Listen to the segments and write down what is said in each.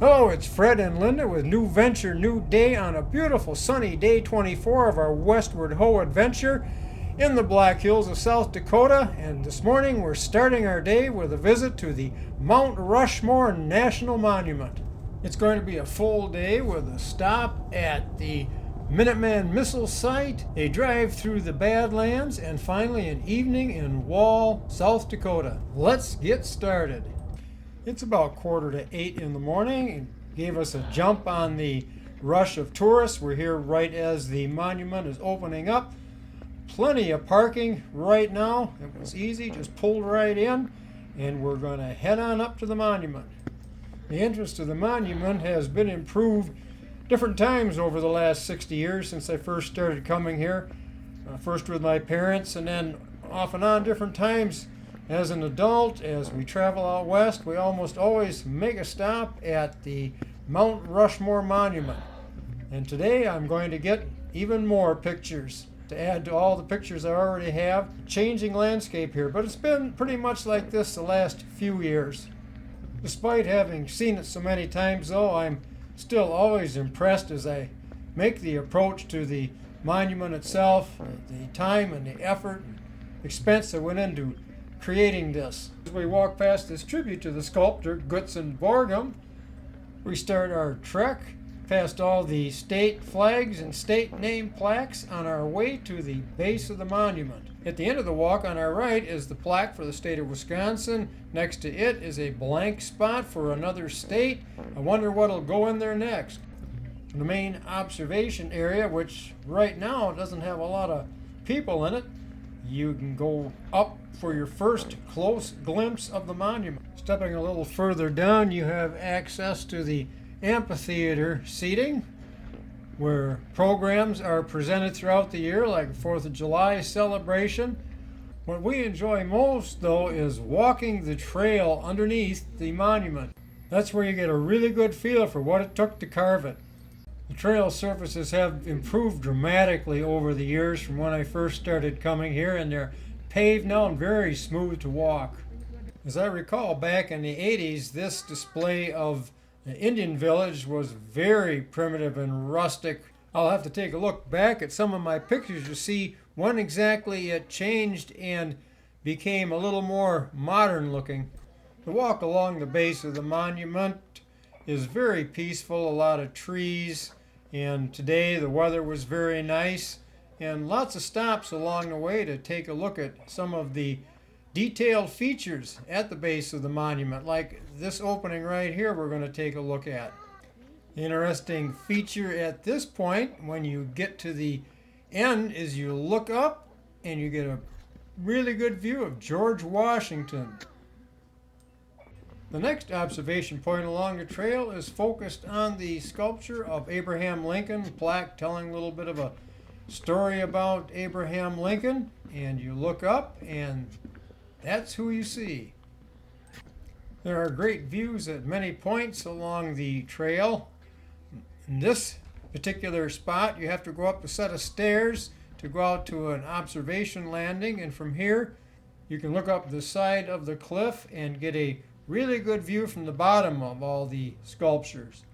Hello, it's Fred and Linda with New Venture, New Day on a beautiful sunny day 24 of our Westward Ho adventure in the Black Hills of South Dakota. And this morning we're starting our day with a visit to the Mount Rushmore National Monument. It's going to be a full day with a stop at the Minuteman Missile site, a drive through the Badlands, and finally an evening in Wall, South Dakota. Let's get started. It's about 7:45 in the morning. It gave us a jump on the rush of tourists. We're here right as the monument is opening up. Plenty of parking right now. It was easy, just pulled right in, and we're going to head on up to the monument. The entrance to the monument has been improved different times over the last 60 years since I first started coming here. First with my parents, and then off and on different times as an adult. As we travel out west, we almost always make a stop at the Mount Rushmore Monument. And today I'm going to get even more pictures to add to all the pictures I already have. Changing landscape here, but it's been pretty much like this the last few years. Despite having seen it so many times though, I'm still always impressed as I make the approach to the monument itself, the time and the effort and expense that went into creating this. As we walk past this tribute to the sculptor Gutzon Borgum, we start our trek past all the state flags and state name plaques on our way to the base of the monument. At the end of the walk on our right is the plaque for the state of Wisconsin. Next to it is a blank spot for another state. I wonder what'll go in there next. The main observation area, which right now doesn't have a lot of people in it, you can go up for your first close glimpse of the monument. Stepping a little further down, you have access to the amphitheater seating, where programs are presented throughout the year, like 4th of July celebration. What we enjoy most, though, is walking the trail underneath the monument. That's where you get a really good feel for what it took to carve it. The trail surfaces have improved dramatically over the years from when I first started coming here, and they're paved now and very smooth to walk. As I recall, back in the 80s, this display of the Indian village was very primitive and rustic. I'll have to take a look back at some of my pictures to see when exactly it changed and became a little more modern looking. The walk along the base of the monument is very peaceful, a lot of trees, and today the weather was very nice, and lots of stops along the way to take a look at some of the detailed features at the base of the monument, like this opening right here we're going to take a look at. Interesting feature at this point when you get to the end is you look up and you get a really good view of George Washington. The next observation point along the trail is focused on the sculpture of Abraham Lincoln, plaque telling a little bit of a story about Abraham Lincoln, and you look up and that's who you see. There are great views at many points along the trail. In this particular spot, you have to go up a set of stairs to go out to an observation landing, and from here you can look up the side of the cliff and get a really good view from the bottom of all the sculptures.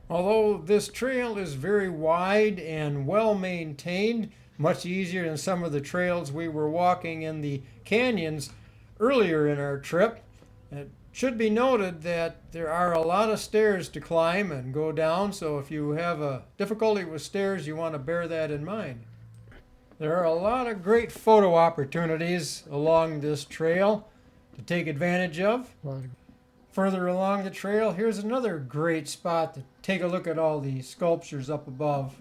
Although this trail is very wide and well maintained, much easier than some of the trails we were walking in the canyons earlier in our trip, it should be noted that there are a lot of stairs to climb and go down, so if you have a difficulty with stairs, you want to bear that in mind. There are a lot of great photo opportunities along this trail to take advantage of. Further along the trail, here's another great spot to take a look at all the sculptures up above.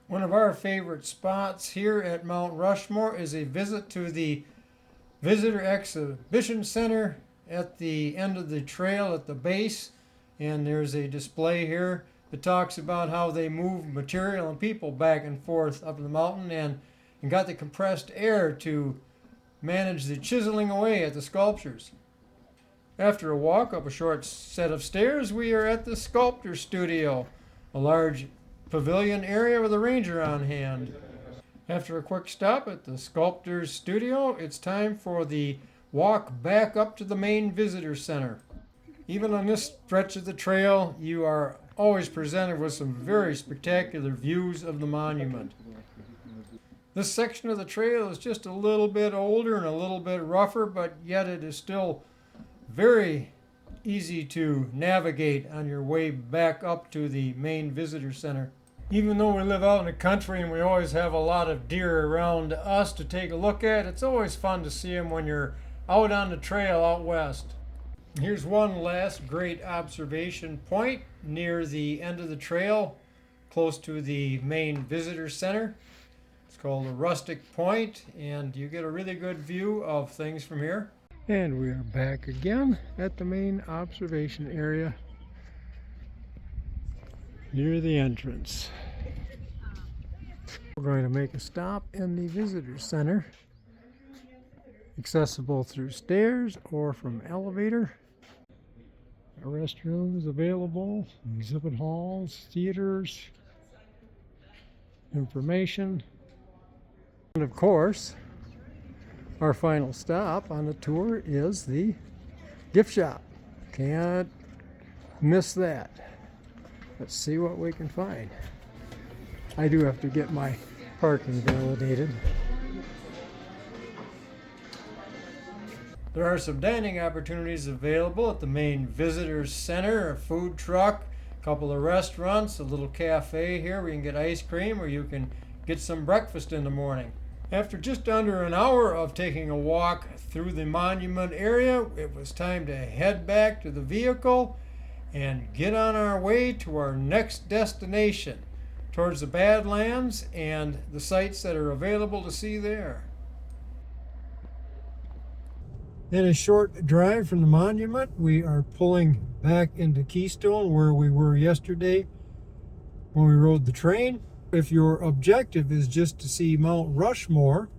One of our favorite spots here at Mount Rushmore is a visit to the Visitor Exhibition Center at the end of the trail at the base. And there's a display here that talks about how they move material and people back and forth up the mountain and got the compressed air to manage the chiseling away at the sculptures. After a walk up a short set of stairs, we are at the sculptor studio, a large pavilion area with a ranger on hand. After a quick stop at the sculptor's studio, it's time for the walk back up to the main visitor center. Even on this stretch of the trail, you are always presented with some very spectacular views of the monument. This section of the trail is just a little bit older and a little bit rougher, but yet it is still very easy to navigate on your way back up to the main visitor center. Even though we live out in the country and we always have a lot of deer around us to take a look at, it's always fun to see them when you're out on the trail out west. Here's one last great observation point near the end of the trail, close to the main visitor center. It's called a rustic point, and you get a really good view of things from here. And we are back again at the main observation area near the entrance. We're going to make a stop in the visitor center, accessible through stairs or from elevator. Restrooms available, exhibit halls, theaters, information, and of course our final stop on the tour is the gift shop. Can't miss that. Let's see what we can find. I do have to get my parking validated. There are some dining opportunities available at the main visitors center, a food truck, a couple of restaurants, a little cafe here where you can get ice cream or you can get some breakfast in the morning. After just under an hour of taking a walk through the monument area, it was time to head back to the vehicle and get on our way to our next destination, towards the Badlands and the sights that are available to see there. In a short drive from the monument, we are pulling back into Keystone, where we were yesterday when we rode the train. If your objective is just to see Mount Rushmore,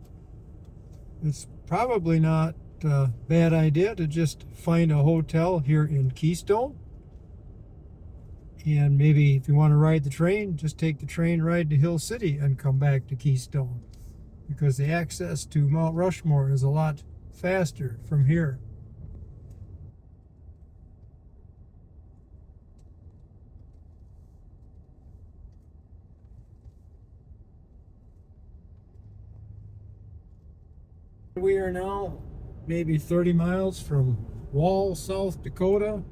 it's probably not a bad idea to just find a hotel here in Keystone. And maybe if you want to ride the train, just take the train ride to Hill City and come back to Keystone, because the access to Mount Rushmore is a lot faster from here. We are now maybe 30 miles from Wall, South Dakota,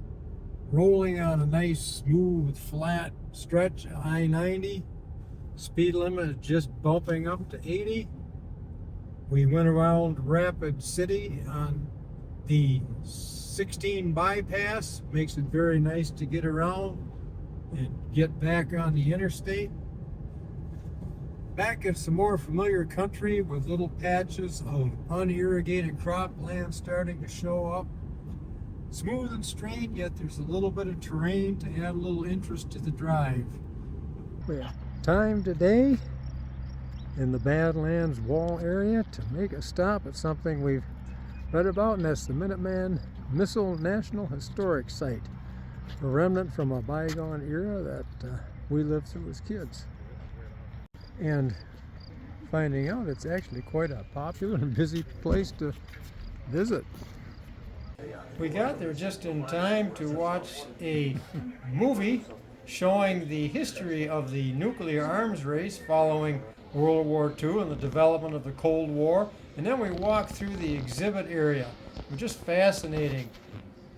rolling on a nice, smooth, flat stretch of I-90. Speed limit is just bumping up to 80. We went around Rapid City on the 16 bypass. Makes it very nice to get around and get back on the interstate. Back in some more familiar country with little patches of unirrigated cropland starting to show up. Smooth and straight, yet there's a little bit of terrain to add a little interest to the drive. We have time today in the Badlands Wall area to make a stop at something we've read about, and that's the Minuteman Missile National Historic Site, a remnant from a bygone era that we lived through as kids. And finding out it's actually quite a popular and busy place to visit. We got there just in time to watch a movie showing the history of the nuclear arms race following World War II and the development of the Cold War. And then we walked through the exhibit area. It was just fascinating.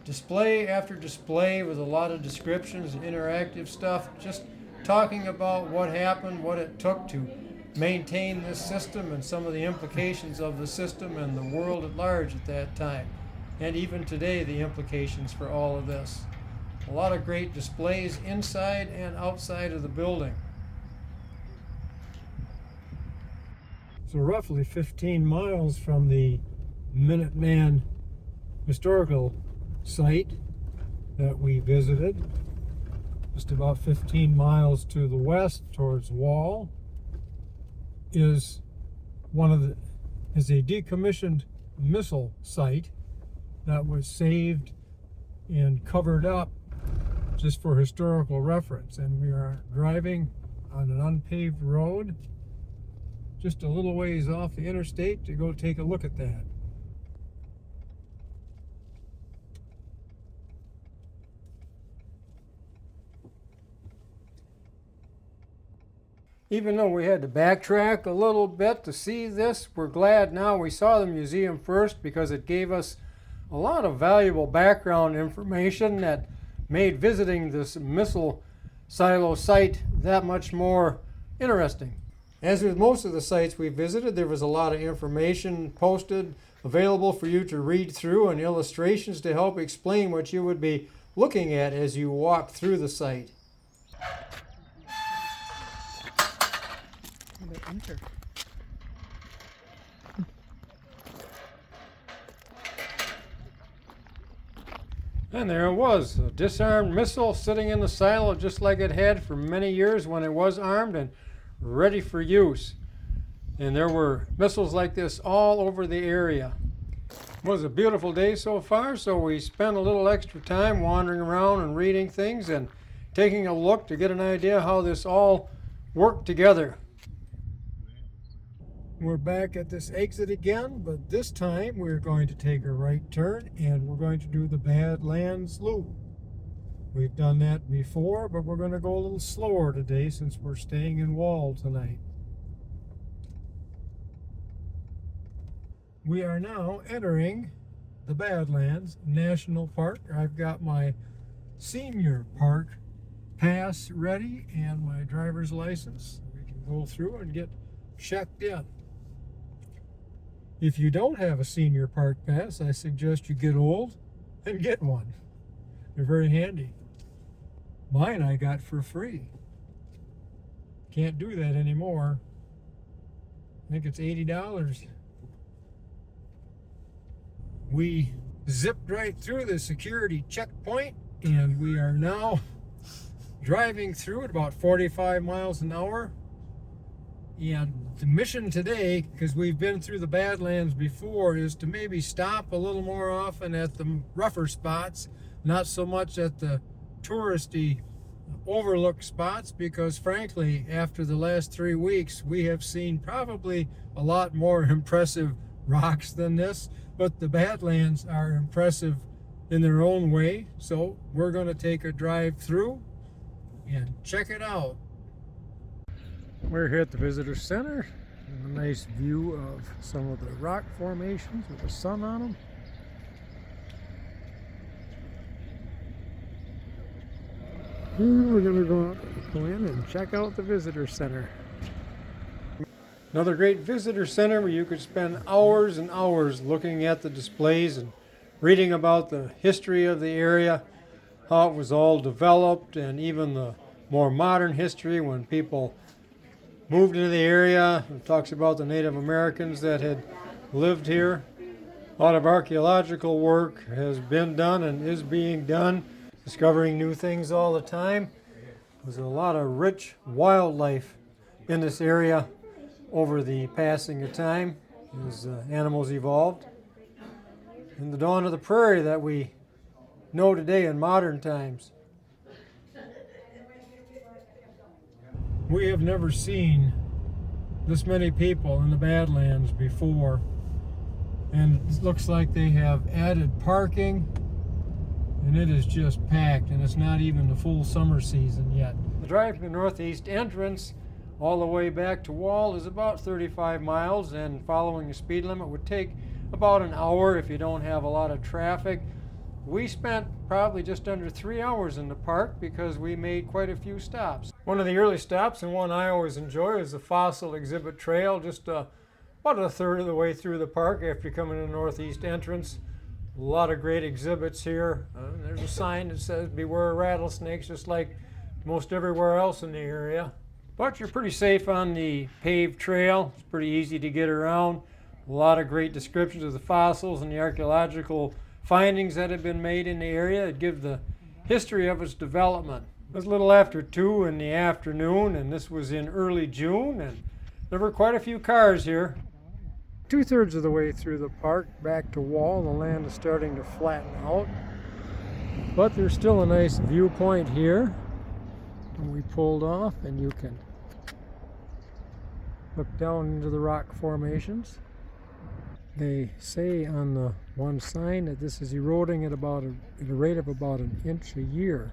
Display after display with a lot of descriptions and interactive stuff, just talking about what happened, what it took to maintain this system and some of the implications of the system and the world at large at that time. And even today, the implications for all of this. A lot of great displays inside and outside of the building. So roughly 15 miles from the Minuteman historical site that we visited, just about 15 miles to the west towards Wall, is a decommissioned missile site that was saved and covered up just for historical reference. And we are driving on an unpaved road just a little ways off the interstate to go take a look at that. Even though we had to backtrack a little bit to see this, we're glad now we saw the museum first because it gave us a lot of valuable background information that made visiting this missile silo site that much more interesting. As with most of the sites we visited, there was a lot of information posted available for you to read through and illustrations to help explain what you would be looking at as you walk through the site. Enter. And there it was, a disarmed missile sitting in the silo just like it had for many years when it was armed and ready for use. And there were missiles like this all over the area. It was a beautiful day so far, so we spent a little extra time wandering around and reading things and taking a look to get an idea how this all worked together. We're back at this exit again, but this time we're going to take a right turn and we're going to do the Badlands loop. We've done that before, but we're going to go a little slower today since we're staying in Wall tonight. We are now entering the Badlands National Park. I've got my senior park pass ready and my driver's license. We can go through and get checked in. If you don't have a senior park pass, I suggest you get old and get one. They're very handy. Mine I got for free. Can't do that anymore. I think it's $80. We zipped right through the security checkpoint and we are now driving through at about 45 miles an hour. And the mission today, because we've been through the Badlands before, is to maybe stop a little more often at the rougher spots, not so much at the touristy overlook spots, because frankly, after the last 3 weeks, we have seen probably a lot more impressive rocks than this, but the Badlands are impressive in their own way, so we're going to take a drive through and check it out. We're here at the Visitor Center. A nice view of some of the rock formations with the sun on them. And we're going to go in and check out the Visitor Center. Another great visitor center where you could spend hours and hours looking at the displays and reading about the history of the area, how it was all developed, and even the more modern history when people moved into the area. It talks about the Native Americans that had lived here. A lot of archaeological work has been done and is being done, discovering new things all the time. There's a lot of rich wildlife in this area over the passing of time as animals evolved. And the dawn of the prairie that we know today in modern times. We have never seen this many people in the Badlands before, and it looks like they have added parking, and it is just packed, and it's not even the full summer season yet. The drive from the northeast entrance all the way back to Wall is about 35 miles, and following the speed limit would take about an hour if you don't have a lot of traffic. We spent probably just under 3 hours in the park because we made quite a few stops. One of the early stops, and one I always enjoy, is the Fossil Exhibit Trail, just about a third of the way through the park after you come in the northeast entrance. A lot of great exhibits here. There's a sign that says beware rattlesnakes, just like most everywhere else in the area. But you're pretty safe on the paved trail. It's pretty easy to get around. A lot of great descriptions of the fossils and the archaeological findings that have been made in the area. It gives the history of its development. It was a little after 2 in the afternoon, and this was in early June, and there were quite a few cars here. 2/3 of the way through the park back to Wall, the land is starting to flatten out, but there's still a nice viewpoint here. And we pulled off, and you can look down into the rock formations. They say on the one sign that this is eroding at a rate of about an inch a year,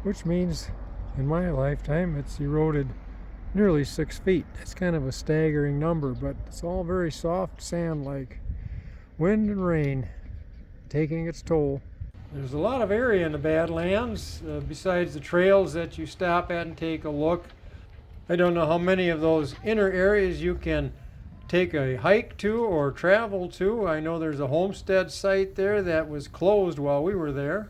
which means in my lifetime it's eroded nearly 6 feet. That's kind of a staggering number, but it's all very soft sand-like. Wind and rain taking its toll. There's a lot of area in the Badlands, besides the trails that you stop at and take a look. I don't know how many of those inner areas you can take a hike to or travel to. I know there's a homestead site there that was closed while we were there.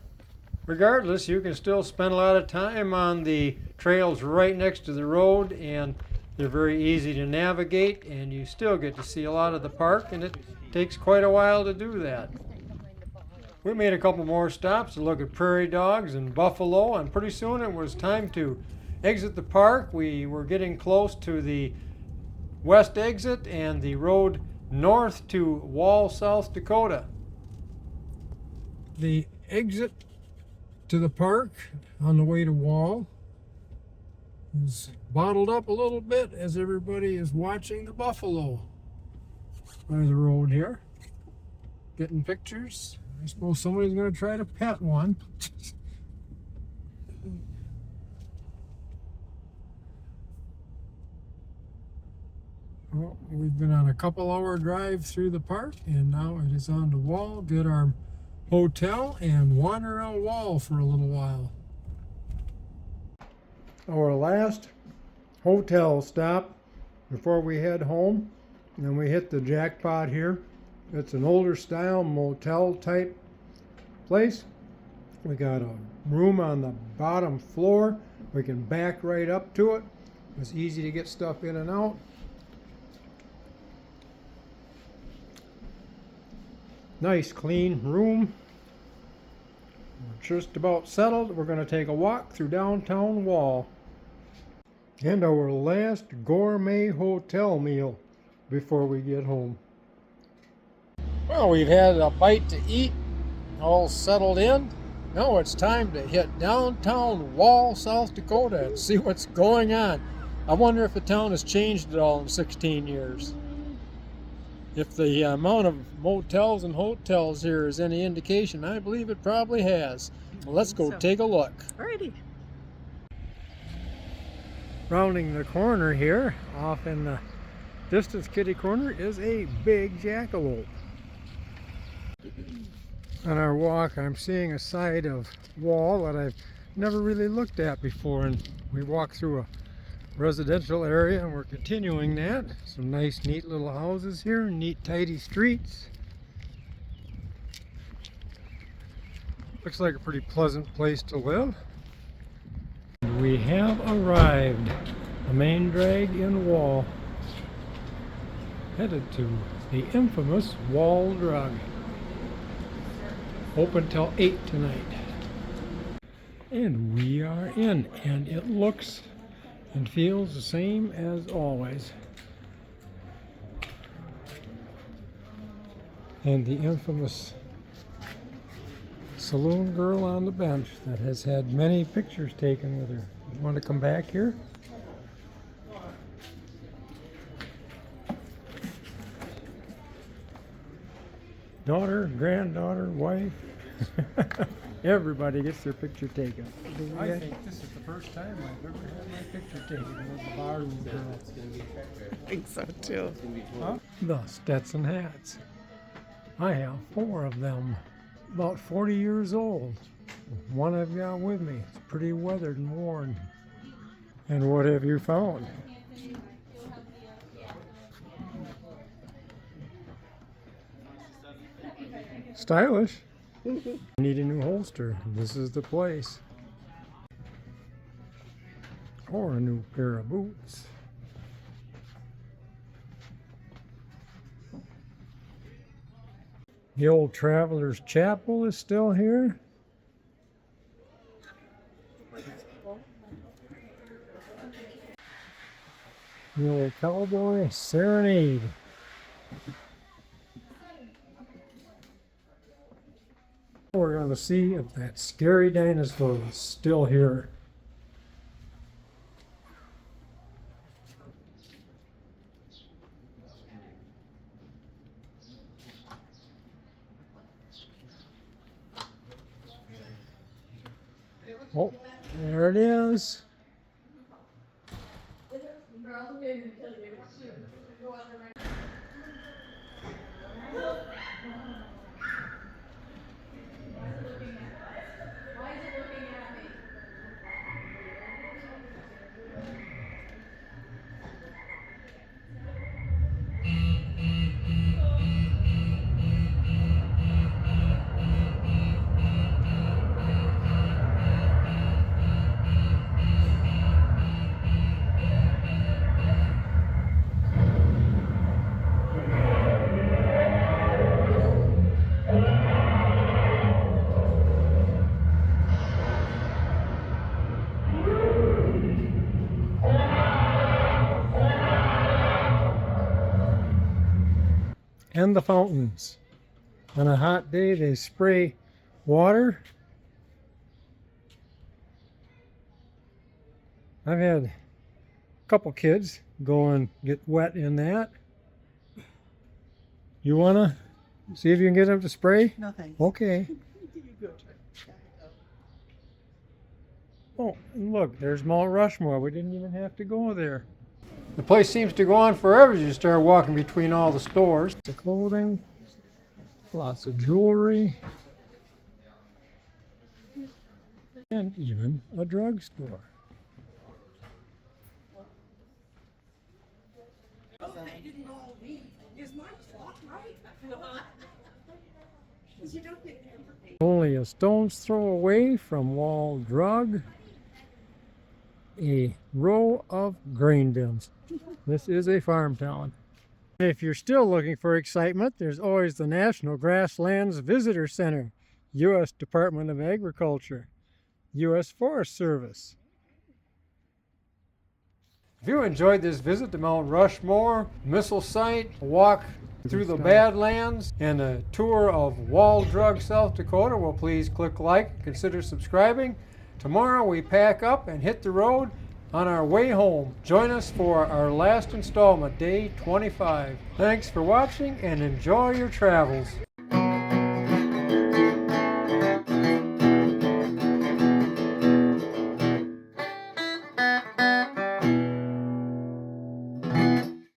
Regardless, you can still spend a lot of time on the trails right next to the road, and they're very easy to navigate, and you still get to see a lot of the park, and it takes quite a while to do that. We made a couple more stops to look at prairie dogs and buffalo, and pretty soon it was time to exit the park. We were getting close to the west exit and the road north to Wall, South Dakota. The exit to the park on the way to Wall is bottled up a little bit as everybody is watching the buffalo by the road here, getting pictures. I suppose somebody's going to try to pet one. Well, we've been on a couple-hour drive through the park, and now it is on to Wall, get our hotel, and wander around Wall for a little while. Our last hotel stop before we head home, and we hit the jackpot here. It's an older style motel type place. We got a room on the bottom floor. We can back right up to it. It's easy to get stuff in and out. Nice clean room. We're just about settled. We're going to take a walk through downtown Wall. And our last gourmet hotel meal before we get home. Well, we've had a bite to eat, all settled in. Now it's time to hit downtown Wall, South Dakota and see what's going on. I wonder if the town has changed at all in 16 years. If the amount of motels and hotels here is any indication, I believe it probably has. Well, let's go take a look. Alrighty. Rounding the corner here, off in the distance kitty corner, is a big jackalope. On our walk, I'm seeing a side of Wall that I've never really looked at before, and we walk through a residential area and we're continuing that. Some nice neat little houses here, neat tidy streets. Looks like a pretty pleasant place to live. We have arrived. The main drag in Wall. Headed to the infamous Wall Drug. Open till 8 tonight. And we are in, and it looks and feels the same as always. And the infamous saloon girl on the bench that has had many pictures taken with her. You want to come back here? Daughter, granddaughter, wife. Everybody gets their picture taken. I think this is the first time I've ever had my picture taken with the barroom girl. I think so too. Huh? The Stetson hats. I have 4 of them, about 40 years old. One I've got with me. It's pretty weathered and worn. And what have you found? Stylish. Need a new holster. This is the place. Or a new pair of boots. The old Traveler's Chapel is still here. The old Cowboy Serenade. We're going to see if that scary dinosaur is still here. Oh, there it is. And the fountains. On a hot day, they spray water. I've had a couple kids go and get wet in that. You wanna see if you can get them to spray? No thanks. Okay. You go try. Oh, and look, there's Mount Rushmore. We didn't even have to go there. The place seems to go on forever as you start walking between all the stores. The clothing, lots of jewelry, and even a drugstore. Only a stone's throw away from Wall Drug, a row of grain bins. This is a farm town. If you're still looking for excitement, there's always the National Grasslands Visitor Center, U.S. Department of Agriculture, U.S. Forest Service. If you enjoyed this visit to Mount Rushmore missile site, a walk through the Badlands, and a tour of Wall Drug, South Dakota, well, please click like and consider subscribing. Tomorrow we pack up and hit the road on our way home. Join us for our last installment, day 25. Thanks for watching and enjoy your travels.